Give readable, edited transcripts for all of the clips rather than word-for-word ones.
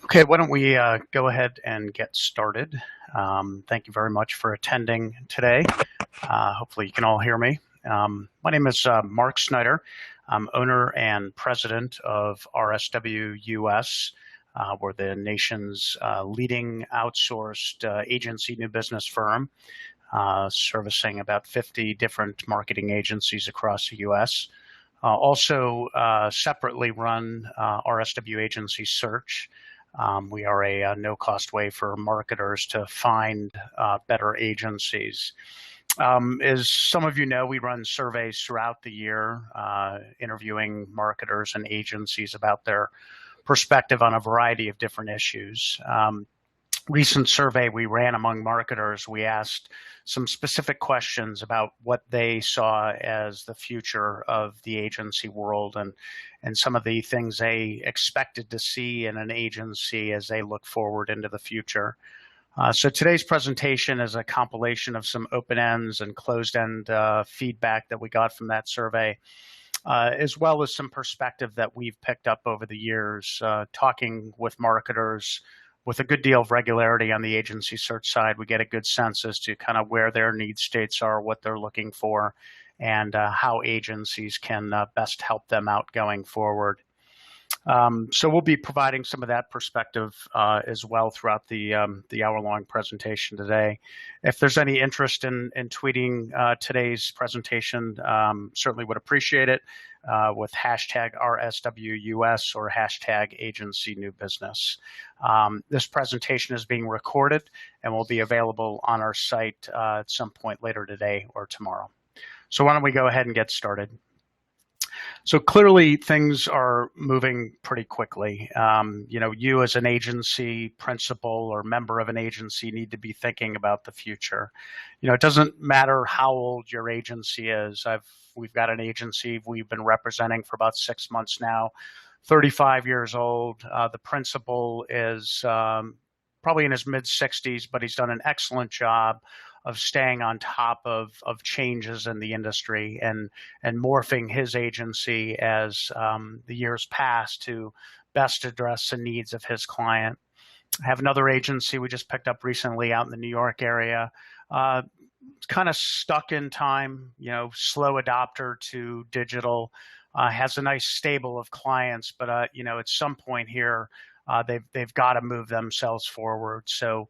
Okay, why don't we go ahead and get started? Thank you very much for attending today. Hopefully you can all hear me. My name is Mark Sneider. I'm owner and president of RSWUS. We're the nation's leading outsourced agency new business firm, servicing about 50 different marketing agencies across the U.S. Also separately run RSW Agency Search. We are a no-cost way for marketers to find better agencies. As some of you know, we run surveys throughout the year, interviewing marketers and agencies about their perspective on a variety of different issues. Recent survey we ran among marketers, we asked some specific questions about what they saw as the future of the agency world and some of the things they expected to see in an agency as they look forward into the future. So today's presentation is a compilation of some open ends and closed end feedback that we got from that survey, as well as some perspective that we've picked up over the years, talking with marketers with a good deal of regularity on the agency search side. We get a good sense as to kind of where their need states are, what they're looking for, and how agencies can best help them out going forward. So we'll be providing some of that perspective as well throughout the hour-long presentation today. If there's any interest in tweeting today's presentation, certainly would appreciate it with hashtag RSWUS or hashtag Agency New Business. This presentation is being recorded and will be available on our site at some point later today or tomorrow. So why don't we go ahead and get started? So clearly things are moving pretty quickly. You as an agency principal or member of an agency need to be thinking about the future. It doesn't matter how old your agency is. We've got an agency we've been representing for about 6 months now, 35 years old. The principal is probably in his mid-60s, but he's done an excellent job of staying on top of changes in the industry and morphing his agency as the years pass to best address the needs of his client. I have another agency we just picked up recently out in the New York area. Kind of stuck in time, slow adopter to digital, has a nice stable of clients, but at some point here, they've got to move themselves forward. So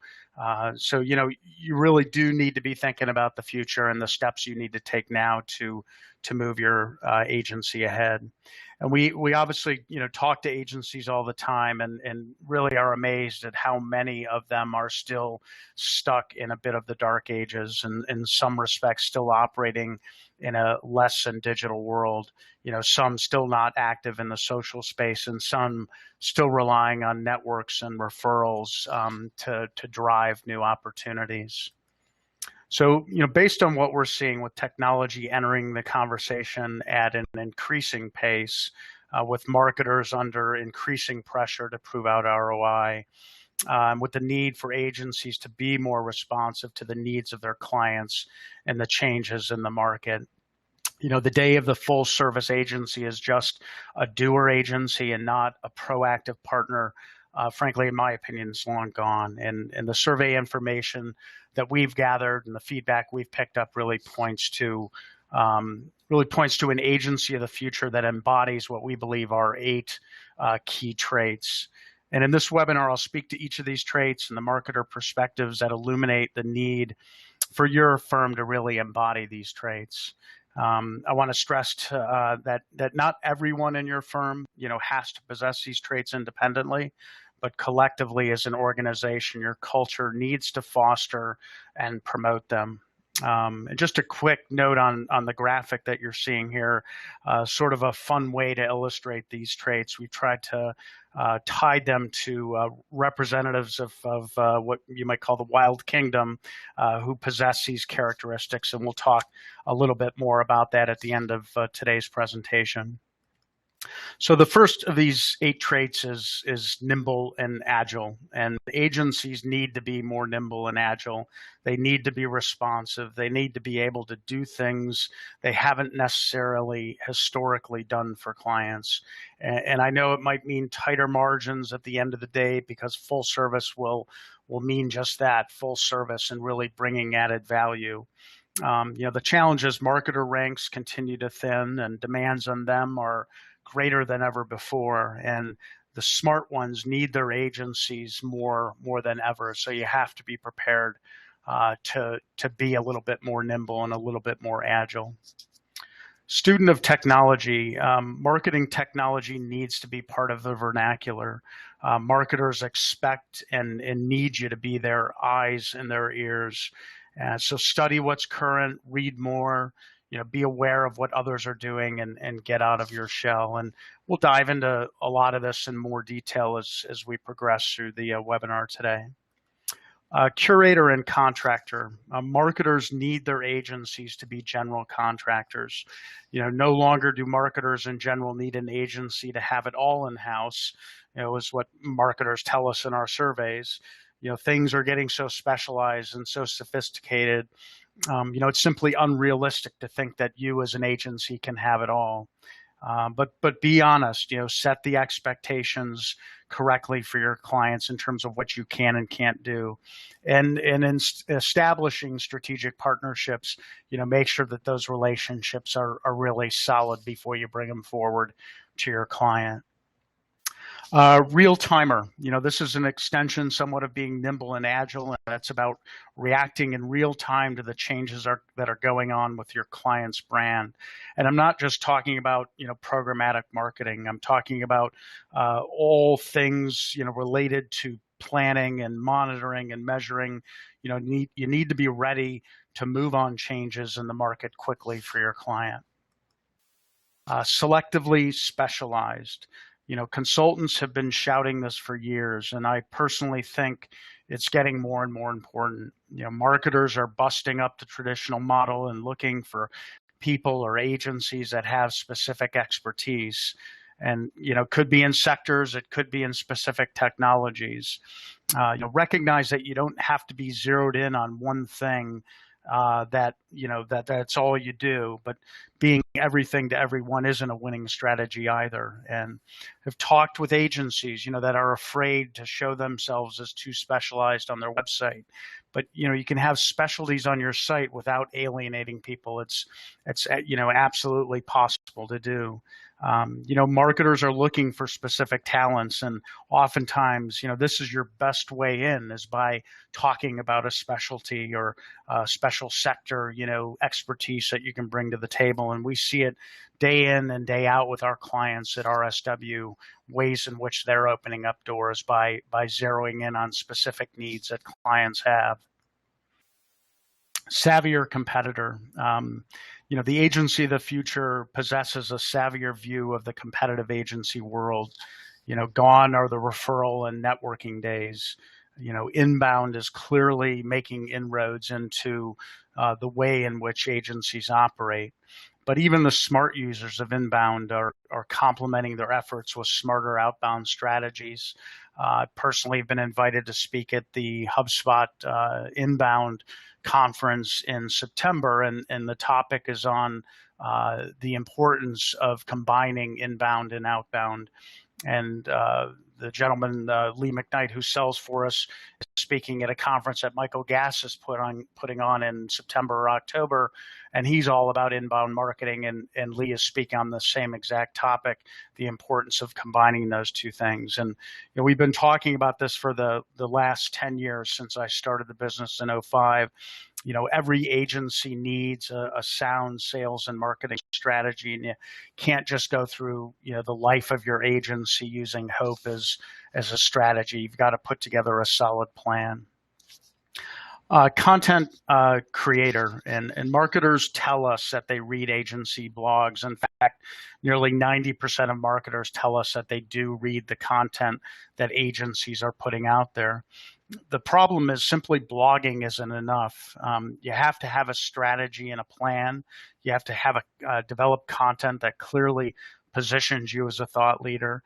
you really do need to be thinking about the future and the steps you need to take now to move your agency ahead. And we obviously talk to agencies all the time and really are amazed at how many of them are still stuck in a bit of the dark ages and in some respects still operating in a less than digital world. Some still not active in the social space and some still relying on networks and referrals to drive new opportunities. So, based on what we're seeing with technology entering the conversation at an increasing pace, with marketers under increasing pressure to prove out ROI, with the need for agencies to be more responsive to the needs of their clients and the changes in the market. The day of the full service agency is just a doer agency and not a proactive partner. Frankly, in my opinion, is long gone. And the survey information that we've gathered and the feedback we've picked up really points to an agency of the future that embodies what we believe are 8 key traits. And in this webinar, I'll speak to each of these traits and the marketer perspectives that illuminate the need for your firm to really embody these traits. I want to stress that not everyone in your firm, has to possess these traits independently, but collectively as an organization, your culture needs to foster and promote them. And just a quick note on the graphic that you're seeing here, sort of a fun way to illustrate these traits. We tried to tie them to representatives of what you might call the wild kingdom who possess these characteristics. And we'll talk a little bit more about that at the end of today's presentation. So the first of these 8 traits is nimble and agile, and agencies need to be more nimble and agile. They need to be responsive. They need to be able to do things they haven't necessarily historically done for clients. And I know it might mean tighter margins at the end of the day, because full service will mean just that, full service, and really bringing added value. The challenge is marketer ranks continue to thin, and demands on them are greater than ever before. And the smart ones need their agencies more than ever. So you have to be prepared to be a little bit more nimble and a little bit more agile. Student of technology, marketing technology needs to be part of the vernacular. Marketers expect and need you to be their eyes and their ears. So study what's current, read more, be aware of what others are doing, and get out of your shell. And we'll dive into a lot of this in more detail as we progress through the webinar today. Curator and contractor. Marketers need their agencies to be general contractors. No longer do marketers in general need an agency to have it all in-house, is what marketers tell us in our surveys. Things are getting so specialized and so sophisticated. It's simply unrealistic to think that you as an agency can have it all. But be honest, set the expectations correctly for your clients in terms of what you can and can't do. And in establishing strategic partnerships, make sure that those relationships are really solid before you bring them forward to your client. Real timer, this is an extension somewhat of being nimble and agile, and it's about reacting in real time to the changes that are going on with your client's brand. And I'm not just talking about, programmatic marketing. I'm talking about all things, related to planning and monitoring and measuring. You need to be ready to move on changes in the market quickly for your client. Selectively specialized. Consultants have been shouting this for years, and I personally think it's getting more and more important. Marketers are busting up the traditional model and looking for people or agencies that have specific expertise. And, could be in sectors, it could be in specific technologies. Recognize that you don't have to be zeroed in on one thing, that's all you do, but being everything to everyone isn't a winning strategy either. And I've talked with agencies, that are afraid to show themselves as too specialized on their website. But, you can have specialties on your site without alienating people. It's absolutely possible to do. Marketers are looking for specific talents, and oftentimes, this is your best way in, is by talking about a specialty or a special sector, expertise that you can bring to the table. And we see it day in and day out with our clients at RSW, ways in which they're opening up doors by zeroing in on specific needs that clients have. Savvier competitor. The agency of the future possesses a savvier view of the competitive agency world. Gone are the referral and networking days. Inbound is clearly making inroads into the way in which agencies operate. But even the smart users of inbound are complementing their efforts with smarter outbound strategies. I personally have been invited to speak at the HubSpot inbound conference in September, and the topic is on the importance of combining inbound and outbound. And the gentleman, Lee McKnight, who sells for us, is speaking at a conference that Michael Gass is putting on in September or October, and he's all about inbound marketing, and Lee is speaking on the same exact topic, the importance of combining those two things. And we've been talking about this for the last 10 years since I started the business in 2005. Every agency needs a sound sales and marketing strategy, and you can't just go through, the life of your agency using hope as a strategy. You've got to put together a solid plan. Content creator, and marketers tell us that they read agency blogs. In fact, nearly 90% of marketers tell us that they do read the content that agencies are putting out there. The problem is simply blogging isn't enough. You have to have a strategy and a plan. You have to have develop content that clearly positions you as a thought leader.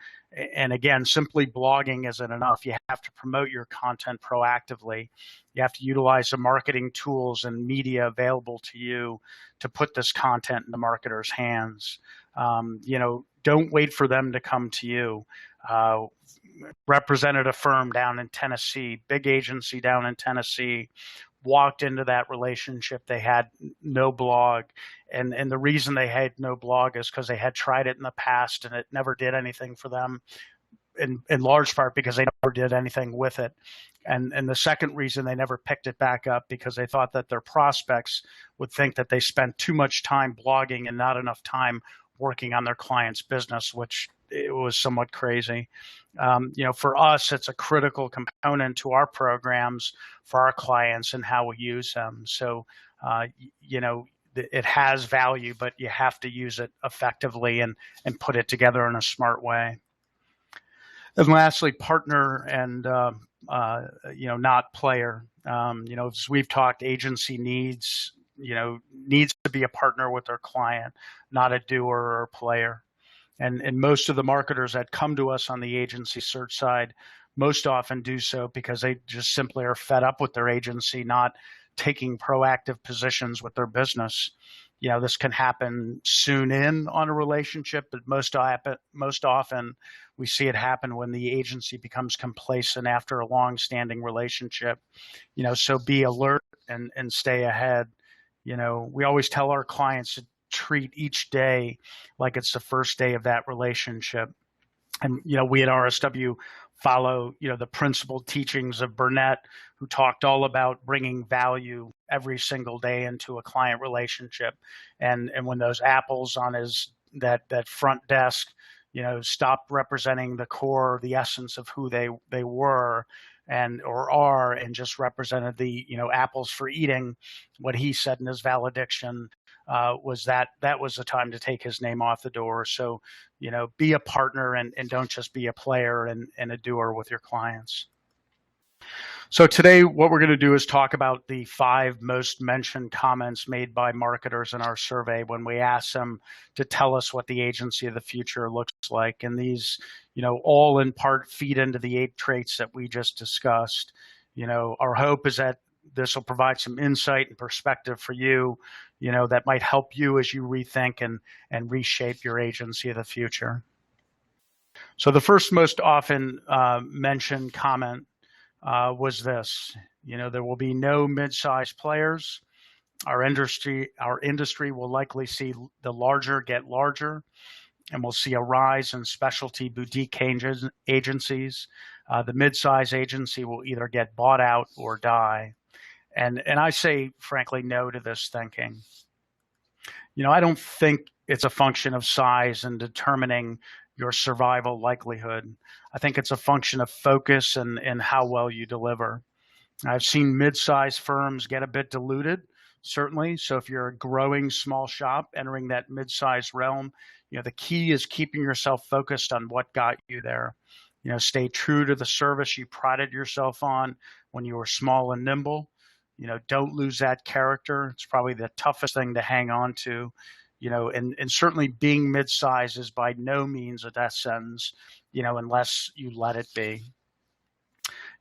And again, simply blogging isn't enough. You have to promote your content proactively. You have to utilize the marketing tools and media available to you to put this content in the marketer's hands. Don't wait for them to come to you. Represented a firm down in Tennessee, big agency down in Tennessee, walked into that relationship. They had no blog. And the reason they had no blog is because they had tried it in the past and it never did anything for them, in large part because they never did anything with it. And the second reason they never picked it back up because they thought that their prospects would think that they spent too much time blogging and not enough time working on their client's business, which it was somewhat crazy. For us, it's a critical component to our programs for our clients and how we use them. So, it has value, but you have to use it effectively and put it together in a smart way. And lastly, partner and, not player. As we've talked, agency needs to be a partner with their client, not a doer or a player. And most of the marketers that come to us on the agency search side most often do so because they just simply are fed up with their agency not taking proactive positions with their business. This can happen soon in on a relationship, but most often we see it happen when the agency becomes complacent after a long-standing relationship. So be alert and stay ahead. We always tell our clients to treat each day like it's the first day of that relationship. And, we at RSW follow, the principal teachings of Burnett, who talked all about bringing value every single day into a client relationship. And when those apples on that front desk, stopped representing the core, the essence of who they were or are, and just represented the, apples for eating, what he said in his valediction, was that was the time to take his name off the door. So, be a partner and don't just be a player and a doer with your clients. So today, what we're going to do is talk about the 5 most mentioned comments made by marketers in our survey when we ask them to tell us what the agency of the future looks like. And these, all in part feed into the 8 traits that we just discussed. Our hope is that this will provide some insight and perspective for you, that might help you as you rethink and reshape your agency of the future. So the first most often mentioned comment was this: there will be no mid-sized players. Our industry will likely see the larger get larger, and we'll see a rise in specialty boutique agencies. The mid-size agency will either get bought out or die. And I say, frankly, no to this thinking. I don't think it's a function of size in determining your survival likelihood. I think it's a function of focus and how well you deliver. I've seen mid-sized firms get a bit diluted, certainly. So if you're a growing small shop entering that mid-sized realm, the key is keeping yourself focused on what got you there. Stay true to the service you prided yourself on when you were small and nimble. Don't lose that character. It's probably the toughest thing to hang on to. And certainly being mid-sized is by no means a death sentence, unless you let it be.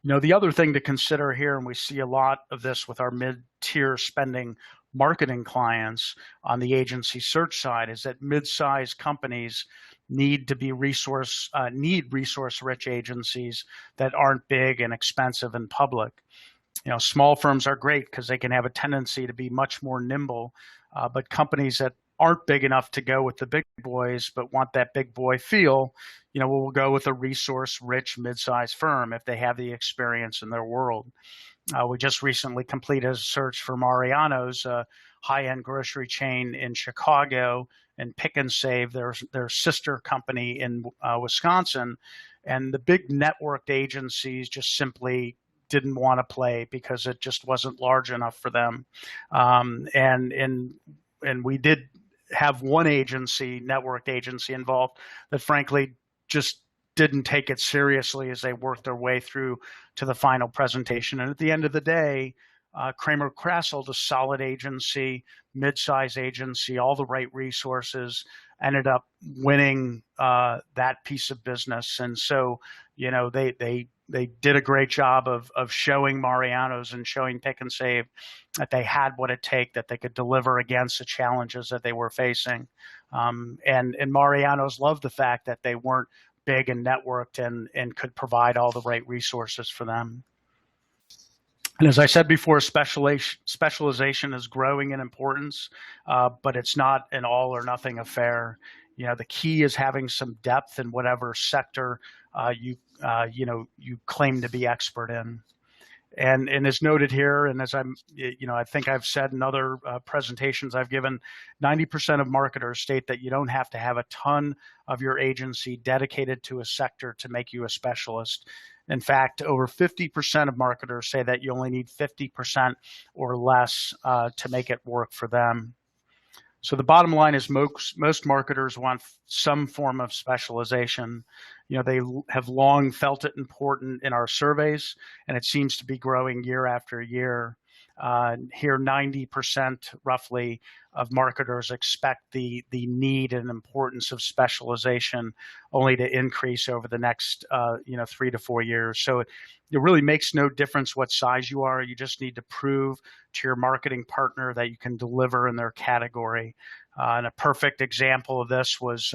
The other thing to consider here, and we see a lot of this with our mid-tier spending marketing clients on the agency search side, is that mid-sized companies need resource-rich agencies that aren't big and expensive and public. Small firms are great because they can have a tendency to be much more nimble, but companies that aren't big enough to go with the big boys but want that big boy feel, will go with a resource-rich mid-sized firm if they have the experience in their world. We just recently completed a search for Mariano's, a high-end grocery chain in Chicago, and Pick and Save, their sister company in Wisconsin. And the big networked agencies just simply didn't want to play because it just wasn't large enough for them. And we did have one networked agency involved that frankly just didn't take it seriously as they worked their way through to the final presentation. And at the end of the day, Kramer Krasselt, a solid agency, mid-size agency, all the right resources, ended up winning that piece of business. And so, they did a great job of showing Mariano's and showing Pick and Save that they had what it take, that they could deliver against the challenges that they were facing. And Mariano's loved the fact that they weren't big and networked and could provide all the right resources for them. And as I said before, specialization is growing in importance, but it's not an all or nothing affair. The key is having some depth in whatever sector you claim to be expert in. And as noted here, and as I think I've said in other presentations I've given, 90% of marketers state that you don't have to have a ton of your agency dedicated to a sector to make you a specialist. In fact, over 50% of marketers say that you only need 50% or less to make it work for them. So the bottom line is most marketers want some form of specialization. They have long felt it important in our surveys, and it seems to be growing year after year. Here, 90% roughly of marketers expect the need and importance of specialization only to increase over the next 3 to 4 years. So it really makes no difference what size you are. You just need to prove to your marketing partner that you can deliver in their category. And a perfect example of this was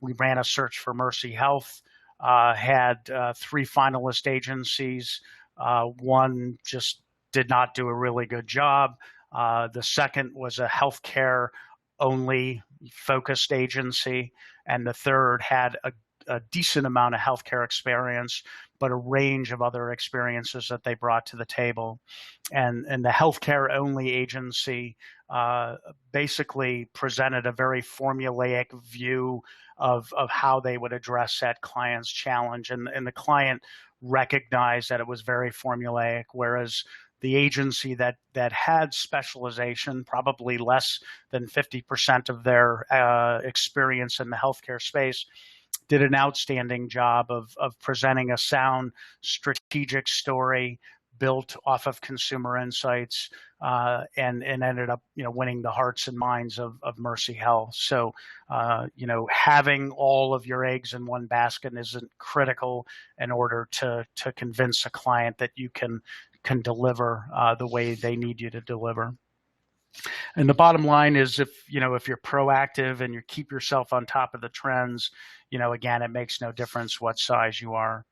we ran a search for Mercy Health, had 3 finalist agencies. One just did not do a really good job. The second was a healthcare only focused agency. And the third had a decent amount of healthcare experience, but a range of other experiences that they brought to the table. And the healthcare only agency basically presented a very formulaic view of how they would address that client's challenge. And the client recognized that it was very formulaic, whereas the agency that had specialization, probably less than 50% of their experience in the healthcare space, did an outstanding job of presenting a sound strategic story built off of consumer insights, and ended up winning the hearts and minds of Mercy Health. So having all of your eggs in one basket isn't critical in order to convince a client that you can deliver the way they need you to deliver. And the bottom line is if you're proactive and you keep yourself on top of the trends, again, it makes no difference what size you are.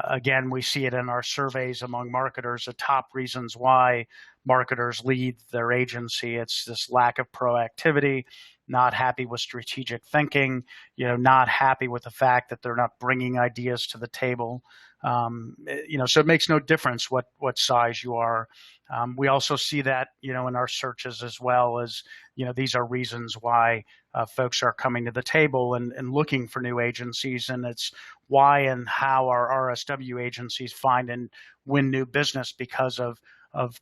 Again, we see it in our surveys among marketers, the top reasons why marketers leave their agency. It's this lack of proactivity, not happy with strategic thinking, not happy with the fact that they're not bringing ideas to the table. So it makes no difference what size you are. We also see that, in our searches as well as, these are reasons why folks are coming to the table and looking for new agencies. And it's why and how our RSW agencies find and win new business because of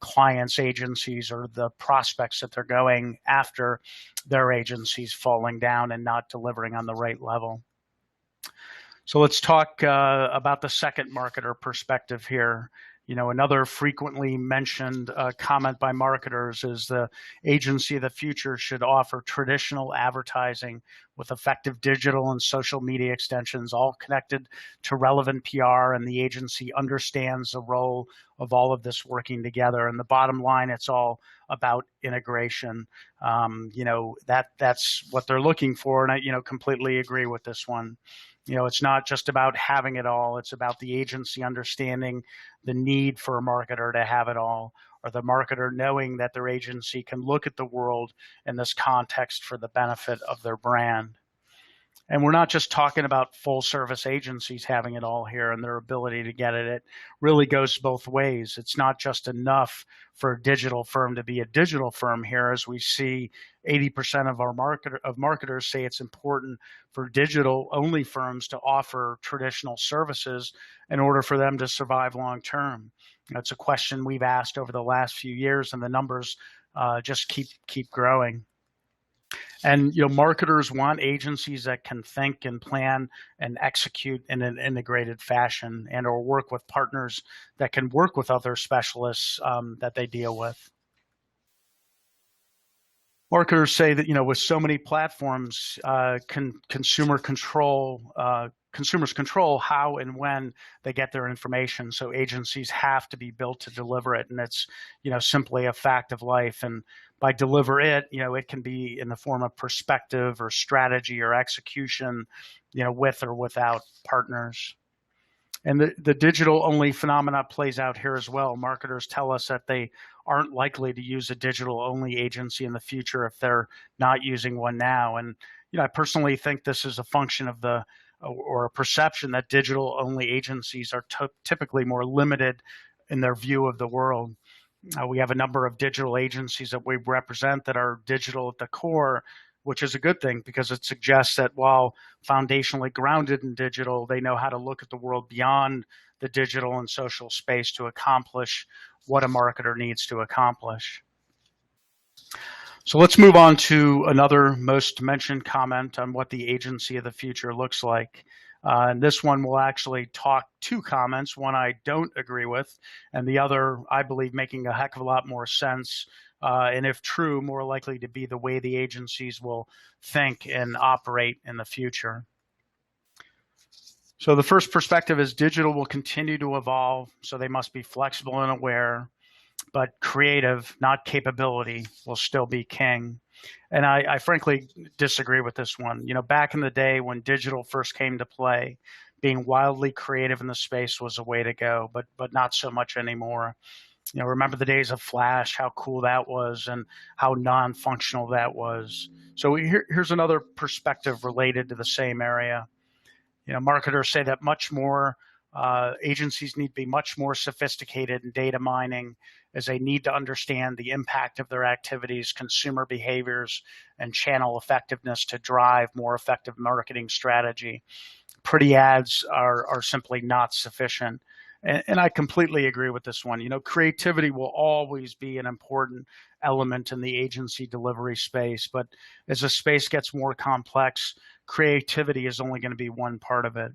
clients' agencies or the prospects that they're going after their agencies falling down and not delivering on the right level. So let's talk about the second marketer perspective here. Another frequently mentioned comment by marketers is the agency of the future should offer traditional advertising with effective digital and social media extensions, all connected to relevant PR, and the agency understands the role of all of this working together. And the bottom line, it's all about integration. That's what they're looking for, and I completely agree with this one. It's not just about having it all. It's about the agency understanding the need for a marketer to have it all, or the marketer knowing that their agency can look at the world in this context for the benefit of their brand. And we're not just talking about full service agencies having it all here and their ability to get it. It really goes both ways. It's not just enough for a digital firm to be a digital firm here, as we see 80% of our marketers say it's important for digital only firms to offer traditional services in order for them to survive long term. That's a question we've asked over the last few years, and the numbers just keep growing. And marketers want agencies that can think and plan and execute in an integrated fashion, and or work with partners that can work with other specialists that they deal with. Marketers say that with so many platforms, consumers control how and when they get their information. So agencies have to be built to deliver it, and it's simply a fact of life. And by deliver it, it can be in the form of perspective or strategy or execution, with or without partners. And the digital only phenomena plays out here as well. Marketers tell us that they aren't likely to use a digital only agency in the future if they're not using one now. And I personally think this is a function of or a perception that digital only agencies are typically more limited in their view of the world. We have a number of digital agencies that we represent that are digital at the core, which is a good thing because it suggests that while foundationally grounded in digital, they know how to look at the world beyond the digital and social space to accomplish what a marketer needs to accomplish. So let's move on to another most mentioned comment on what the agency of the future looks like. And this one will actually talk two comments, one I don't agree with, and the other, I believe, making a heck of a lot more sense, and if true, more likely to be the way the agencies will think and operate in the future. So the first perspective is digital will continue to evolve, so they must be flexible and aware, but creative, not capability, will still be king. And I frankly disagree with this one. Back in the day when digital first came to play, being wildly creative in the space was a way to go, but not so much anymore. Remember the days of Flash, how cool that was and how non-functional that was. So here's another perspective related to the same area. Marketers say that agencies need to be much more sophisticated in data mining, as they need to understand the impact of their activities, consumer behaviors, and channel effectiveness to drive more effective marketing strategy. Pretty ads are simply not sufficient. And I completely agree with this one. Creativity will always be an important element in the agency delivery space, but as the space gets more complex, creativity is only going to be one part of it.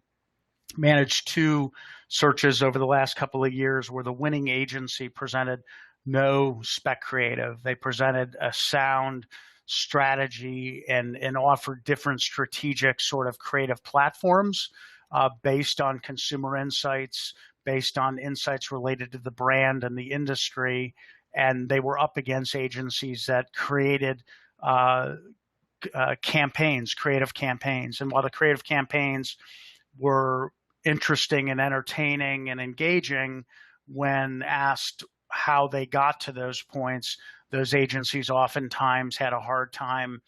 Managed 2 searches over the last couple of years where the winning agency presented no spec creative. They presented a sound strategy and offered different strategic sort of creative platforms based on consumer insights, based on insights related to the brand and the industry. And they were up against agencies that created creative campaigns. And while the creative campaigns were interesting and entertaining and engaging, when asked how they got to those points, those agencies oftentimes had a hard time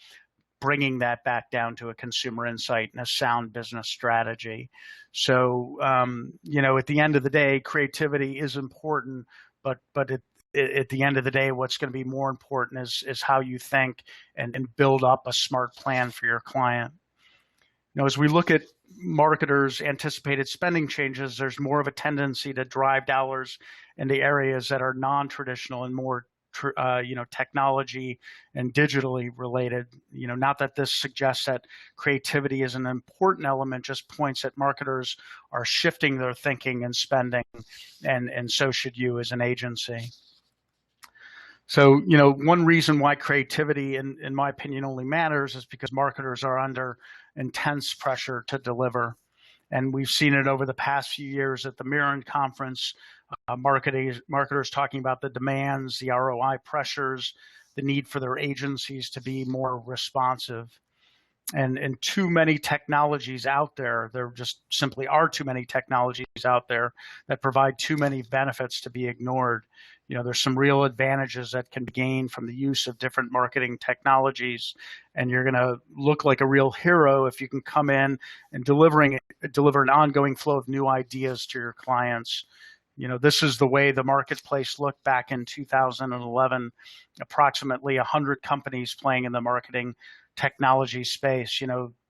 bringing that back down to a consumer insight and a sound business strategy. So, at the end of the day, creativity is important, but at the end of the day, what's going to be more important is how you think and build up a smart plan for your client. As we look at marketers' anticipated spending changes, there's more of a tendency to drive dollars into areas that are non-traditional and more, technology and digitally related. Not that this suggests that creativity is an important element, just points that marketers are shifting their thinking and spending, and so should you as an agency. So, one reason why creativity, in my opinion, only matters is because marketers are under intense pressure to deliver. And we've seen it over the past few years at the Mirror Conference, marketers talking about the demands, the ROI pressures, the need for their agencies to be more responsive. And too many technologies out there, there just simply are too many technologies out there that provide too many benefits to be ignored. There's some real advantages that can be gained from the use of different marketing technologies, and you're going to look like a real hero if you can come in and deliver an ongoing flow of new ideas to your clients. This is the way the marketplace looked back in 2011, approximately 100 companies playing in the marketing technology space.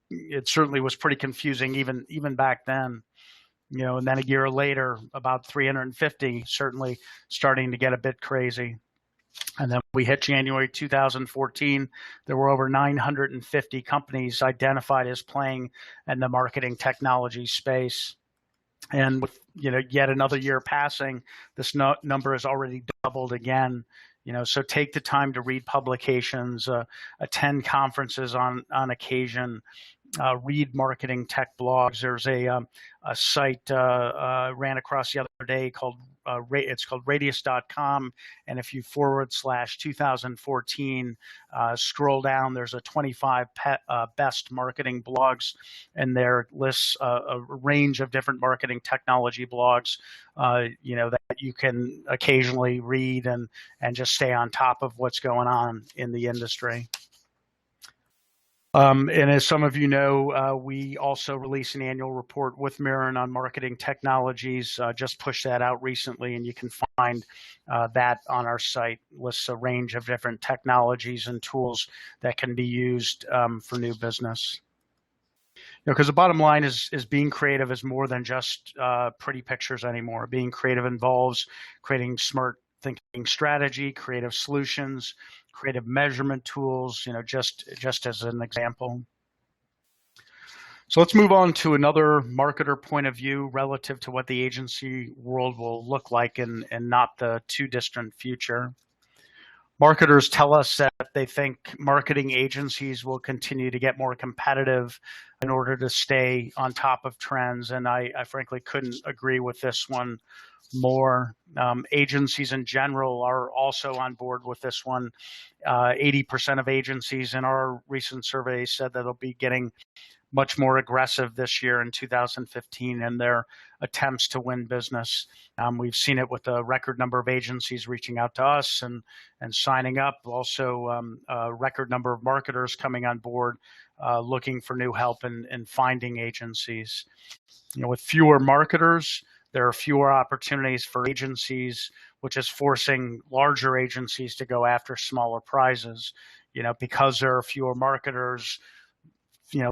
It certainly was pretty confusing even back then. And then a year later, about 350, certainly starting to get a bit crazy. And then we hit January 2014. There were over 950 companies identified as playing in the marketing technology space. And with yet another year passing, this number has already doubled again. So take the time to read publications, attend conferences on occasion, read marketing tech blogs. There's a site ran across the other day called it's called radius.com, and if you /2014 scroll down, there's a 25 best marketing blogs, and there lists a range of different marketing technology blogs that you can occasionally read and just stay on top of what's going on in the industry. And as some of you know, we also release an annual report with Mirren on marketing technologies. Just pushed that out recently, and you can find that on our site. Lists a range of different technologies and tools that can be used for new business. Because the bottom line is being creative is more than just pretty pictures anymore. Being creative involves creating smart thinking strategy, creative solutions, creative measurement tools, just as an example. So let's move on to another marketer point of view relative to what the agency world will look like in not the too distant future. Marketers tell us that they think marketing agencies will continue to get more competitive in order to stay on top of trends, and I frankly couldn't agree with this one more. Agencies in general are also on board with this one. 80% of agencies in our recent survey said that they'll be getting much more aggressive this year in 2015 in their attempts to win business. We've seen it with a record number of agencies reaching out to us and signing up. Also, a record number of marketers coming on board, looking for new help in finding agencies. With fewer marketers, there are fewer opportunities for agencies, which is forcing larger agencies to go after smaller prizes. Because there are fewer marketers,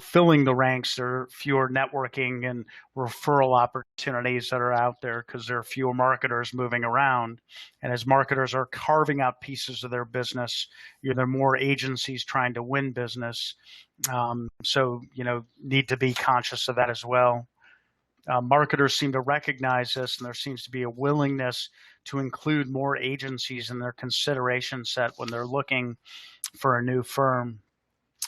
filling the ranks, there are fewer networking and referral opportunities that are out there because there are fewer marketers moving around. And as marketers are carving out pieces of their business, there are more agencies trying to win business. So, need to be conscious of that as well. Marketers seem to recognize this, and there seems to be a willingness to include more agencies in their consideration set when they're looking for a new firm.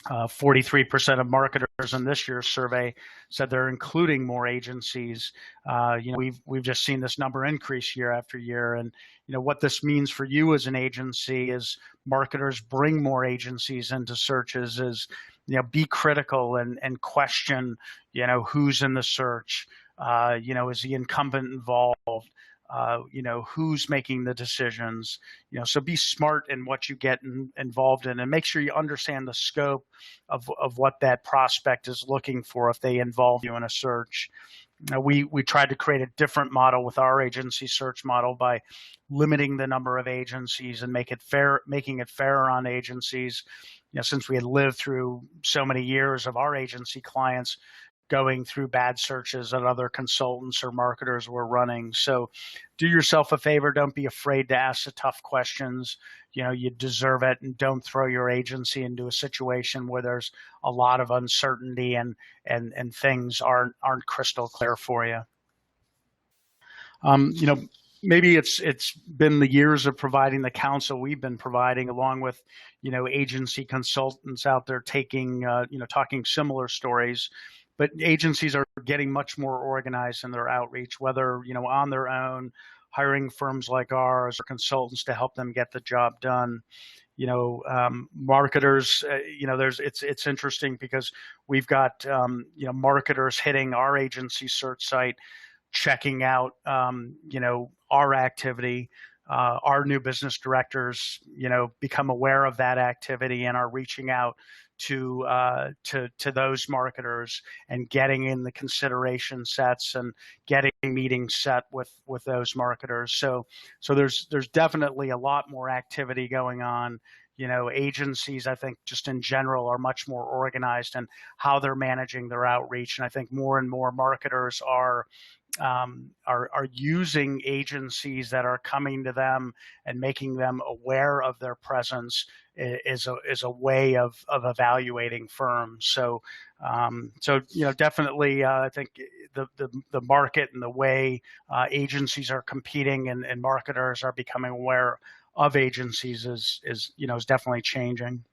43% of marketers in this year's survey said they're including more agencies. We've just seen this number increase year after year, and what this means for you as an agency is marketers bring more agencies into searches. Is be critical and question who's in the search. Is the incumbent involved? Who's making the decisions, so be smart in what you get involved in, and make sure you understand the scope of what that prospect is looking for if they involve you in a search. We tried to create a different model with our agency search model by limiting the number of agencies and making it fairer on agencies. Since we had lived through so many years of our agency clients going through bad searches that other consultants or marketers were running. So do yourself a favor. Don't be afraid to ask the tough questions. You deserve it, and don't throw your agency into a situation where there's a lot of uncertainty and things aren't crystal clear for you. Maybe it's been the years of providing the counsel we've been providing, along with agency consultants out there taking talking similar stories. But agencies are getting much more organized in their outreach, whether on their own, hiring firms like ours or consultants to help them get the job done. Marketers, it's interesting because we've got marketers hitting our agency search site, checking out our activity. Our new business directors become aware of that activity and are reaching out to those marketers and getting in the consideration sets and getting meetings set with those marketers. So there's definitely a lot more activity going on. Agencies, I think, just in general, are much more organized in how they're managing their outreach, and I think more and more marketers are are using agencies that are coming to them and making them aware of their presence is a way of evaluating firms. So definitely I think the market and the way agencies are competing and marketers are becoming aware of agencies is definitely changing.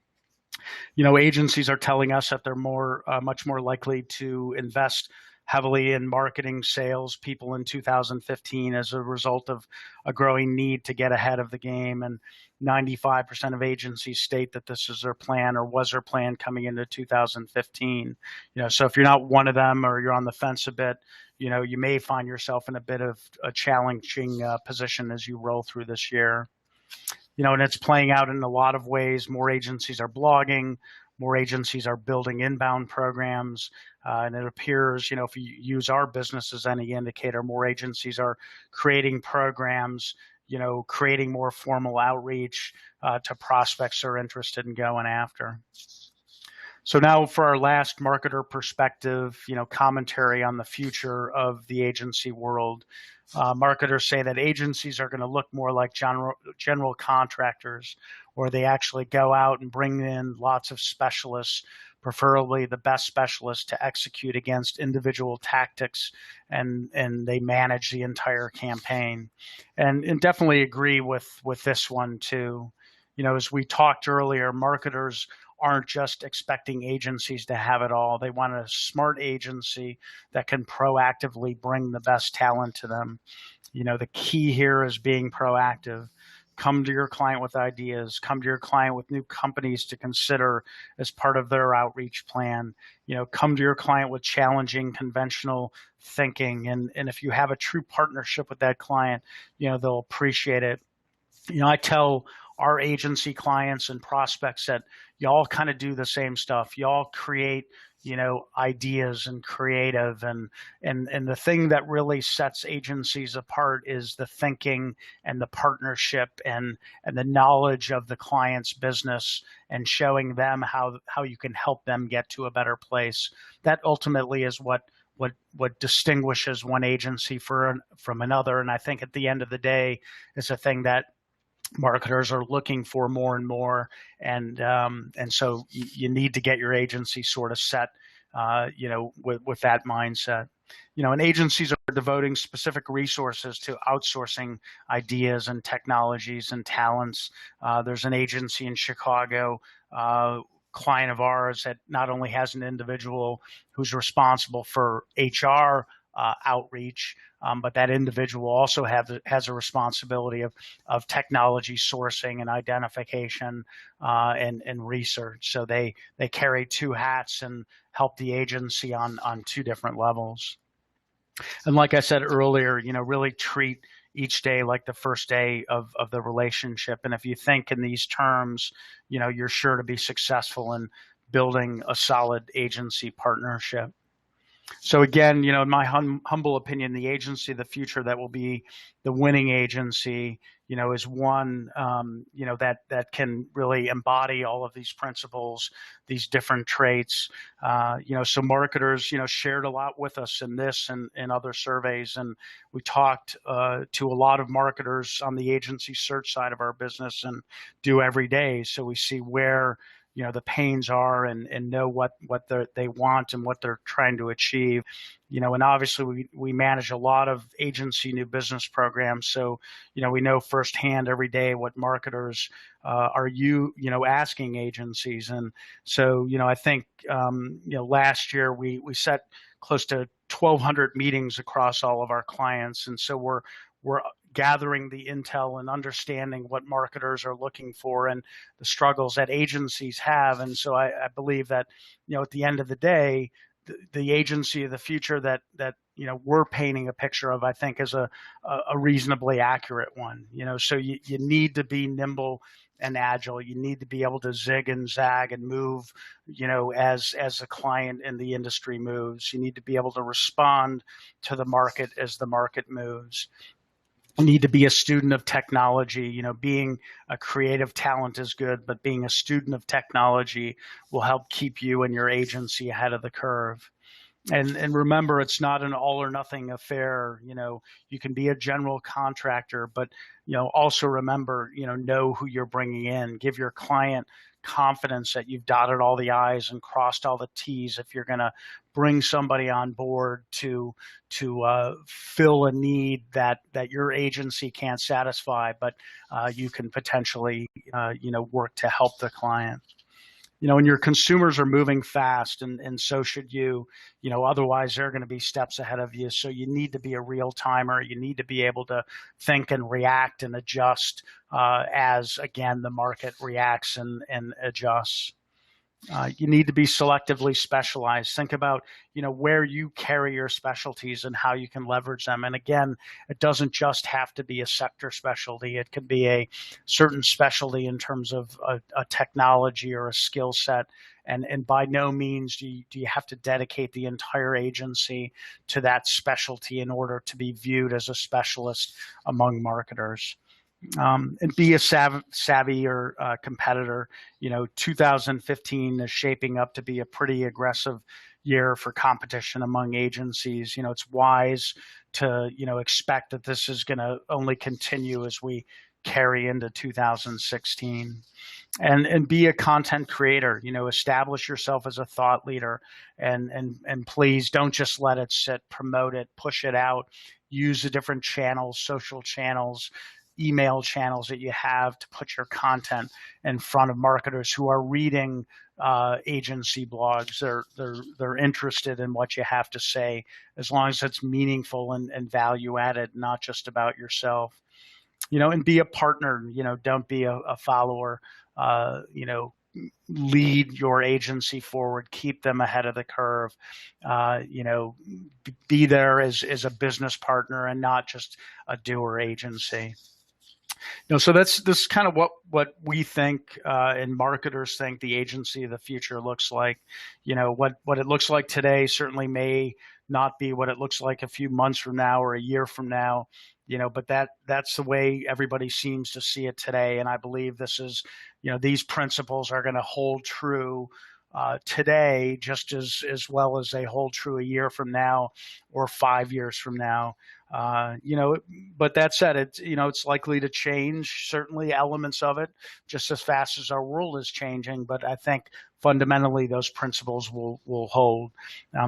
Agencies are telling us that they're much more likely to invest heavily in marketing sales people in 2015 as a result of a growing need to get ahead of the game. And 95% of agencies state that this is their plan or was their plan coming into 2015. So if you're not one of them or you're on the fence a bit, you may find yourself in a bit of a challenging position as you roll through this year. And it's playing out in a lot of ways. More agencies are blogging, more agencies are building inbound programs, and it appears, if you use our business as any indicator, more agencies are creating programs, creating more formal outreach to prospects they're interested in going after. So now for our last marketer perspective, commentary on the future of the agency world. Marketers say that agencies are going to look more like general contractors, where they actually go out and bring in lots of specialists, preferably the best specialists, to execute against individual tactics, and they manage the entire campaign. And definitely agree with this one too. As we talked earlier, marketers aren't just expecting agencies to have it all. They want a smart agency that can proactively bring the best talent to them. The key here is being proactive. Come to your client with ideas. Come to your client with new companies to consider as part of their outreach plan. Come to your client with challenging conventional thinking. And if you have a true partnership with that client, they'll appreciate it. I tell our agency clients and prospects that y'all kind of do the same stuff. Y'all create, ideas and creative, and the thing that really sets agencies apart is the thinking and the partnership and the knowledge of the client's business and showing them how you can help them get to a better place. That ultimately is what distinguishes one agency from another. And I think at the end of the day, it's a thing that marketers are looking for more and more, and so you need to get your agency sort of set, with that mindset. And agencies are devoting specific resources to outsourcing ideas and technologies and talents. There's an agency in Chicago, client of ours, that not only has an individual who's responsible for HR outreach, but that individual also has a responsibility of technology sourcing and identification and research. So they carry two hats and help the agency on two different levels. And like I said earlier, really treat each day like the first day of the relationship. And if you think in these terms, you're sure to be successful in building a solid agency partnership. So again, in my humble opinion, the agency of the future that will be the winning agency, is one, that can really embody all of these principles, these different traits. So marketers, shared a lot with us in this and other surveys, and we talked to a lot of marketers on the agency search side of our business and do every day. So we see where the pains are and know what they want and what they're trying to achieve. And obviously we manage a lot of agency new business programs. So, we know firsthand every day what marketers are asking agencies. And so, I think, last year we set close to 1,200 meetings across all of our clients. And so we're gathering the intel and understanding what marketers are looking for and the struggles that agencies have. And so I believe that, at the end of the day, the agency of the future that we're painting a picture of, I think, is a reasonably accurate one. So you need to be nimble and agile. You need to be able to zig and zag and move, as the client in the industry moves. You need to be able to respond to the market as the market moves. You need to be a student of technology. Being a creative talent is good, but being a student of technology will help keep you and your agency ahead of the curve. And remember, it's not an all or nothing affair. You can be a general contractor, but also remember, know who you're bringing in. Give your client confidence that you've dotted all the I's and crossed all the T's. If you're going to bring somebody on board to fill a need that your agency can't satisfy, but you can potentially work to help the client. And your consumers are moving fast, and so should you. Otherwise they're going to be steps ahead of you. So you need to be a real timer. You need to be able to think and react and adjust as, again, the market reacts and adjusts. You need to be selectively specialized. Think about, where you carry your specialties and how you can leverage them. And again, it doesn't just have to be a sector specialty. It could be a certain specialty in terms of a technology or a skill set. And by no means do you have to dedicate the entire agency to that specialty in order to be viewed as a specialist among marketers. And be a savvier competitor. 2015 is shaping up to be a pretty aggressive year for competition among agencies. It's wise to, expect that this is going to only continue as we carry into 2016. And be a content creator. Establish yourself as a thought leader, and please don't just let it sit. Promote it, push it out, use the different channels, social channels, email channels that you have to put your content in front of marketers who are reading agency blogs. They're interested in what you have to say, as long as it's meaningful and value added, not just about yourself. And be a partner. Don't be a follower. Lead your agency forward. Keep them ahead of the curve. Be there as a business partner and not just a doer agency. So this is kind of what we think and marketers think the agency of the future looks like. What it looks like today certainly may not be what it looks like a few months from now or a year from now. But that's the way everybody seems to see it today. And I believe this is, these principles are going to hold true today just as well as they hold true a year from now or 5 years from now. But that said, it's likely to change, certainly elements of it, just as fast as our world is changing. But I think fundamentally those principles will hold.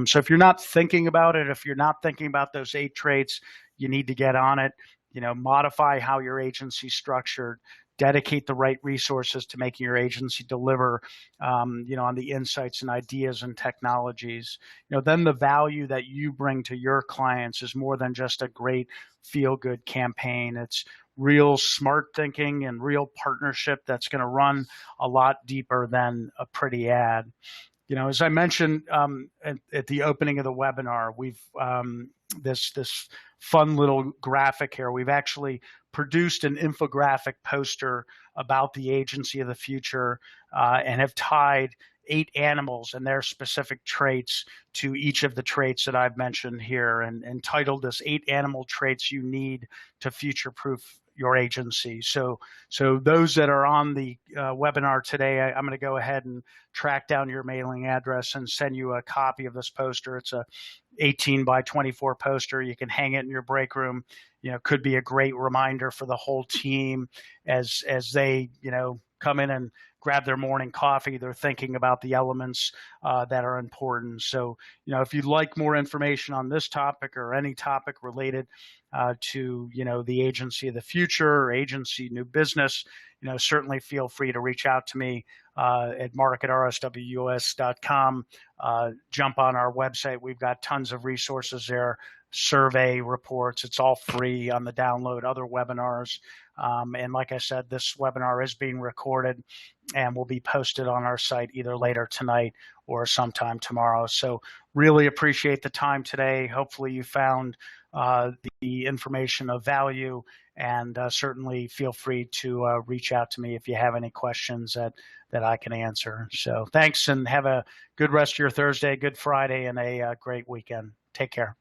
So if you're not thinking about it, if you're not thinking about those 8 traits, you need to get on it. Modify how your agency's structured. Dedicate the right resources to making your agency deliver, on the insights and ideas and technologies. Then the value that you bring to your clients is more than just a great feel-good campaign. It's real smart thinking and real partnership that's going to run a lot deeper than a pretty ad. As I mentioned at the opening of the webinar, we've this fun little graphic here. We've actually produced an infographic poster about the agency of the future and have tied 8 animals and their specific traits to each of the traits that I've mentioned here, and entitled this 8 animal traits you need to future-proof your agency. So those that are on the webinar today, I'm going to go ahead and track down your mailing address and send you a copy of this poster. It's a 18 by 24 poster. You can hang it in your break room. Could be a great reminder for the whole team as they, come in and grab their morning coffee. They're thinking about the elements that are important. So, if you'd like more information on this topic or any topic related to, the agency of the future or agency new business, certainly feel free to reach out to me at mark@rswus.com. Jump on our website. We've got tons of resources there, survey reports. It's all free on the download, other webinars. And like I said, this webinar is being recorded and will be posted on our site either later tonight or sometime tomorrow. So really appreciate the time today. Hopefully you found the information of value, and certainly feel free to reach out to me if you have any questions that I can answer. So thanks, and have a good rest of your Thursday, good Friday, and a great weekend. Take care.